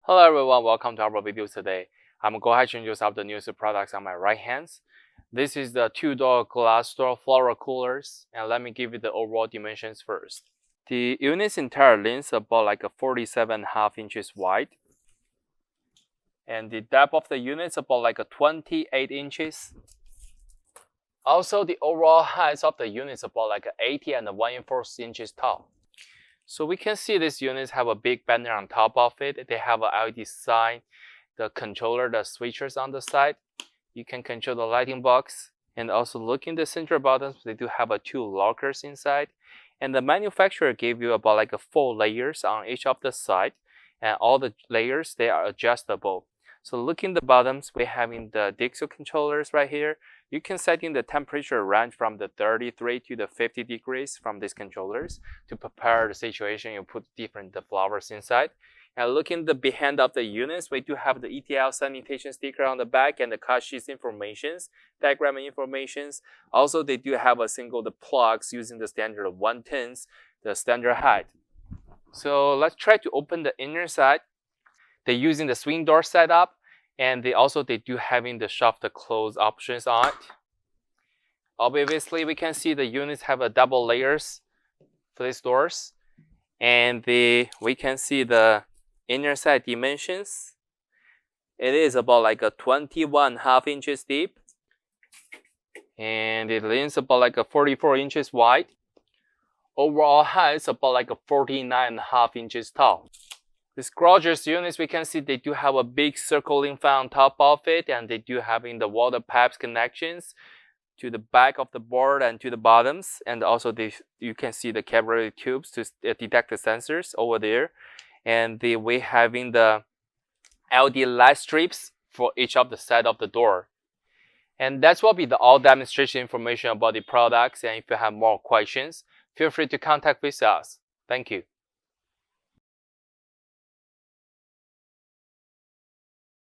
Hello everyone, welcome to our video today. I'm going to introduce the newest products on my right hand. This is the two-door glass door flower coolers, and let me give you the overall dimensions first. The unit's entire length is about like a 47.5 inches wide, and the depth of the unit is about like a 28 inches. Also, the overall height of the unit is about like 80 and 1/4 inches tall. So we can see these units have a big banner on top of it. They have a LED sign, the controller, the switches on the side. You can control the lighting box. And also look in the center buttons, they do have two lockers inside. And the manufacturer gave you about like 4 layers on each of the side. And all the layers, they are adjustable. So look in the bottoms, we're having the Dixel controllers right here. You can set in the temperature range from the 33 to the 50 degrees from these controllers to prepare the situation. You put different flowers inside. And look in the behind of the units, we do have the ETL sanitation sticker on the back and the cut sheets informations, diagram informations. Also, they do have a single the plugs using the standard 1/10, the standard height. So let's try to open the inner side. They're using the swing door setup, and they do having the shut the close options on it. Obviously, we can see the units have a double layers for these doors, and we can see the inner side dimensions. It is about like a 21.5 inches deep, and it length about like a 44 inches wide. Overall height is about like a 49.5 inches tall. These gorgeous units, we can see they do have a big circling fan on top of it, and they do having the water pipes connections to the back of the board and to the bottoms. And also you can see the capillary tubes to detect the sensors over there. And we having the LED light strips for each of the side of the door. And that's what be the all demonstration information about the products. And if you have more questions, feel free to contact with us. Thank you.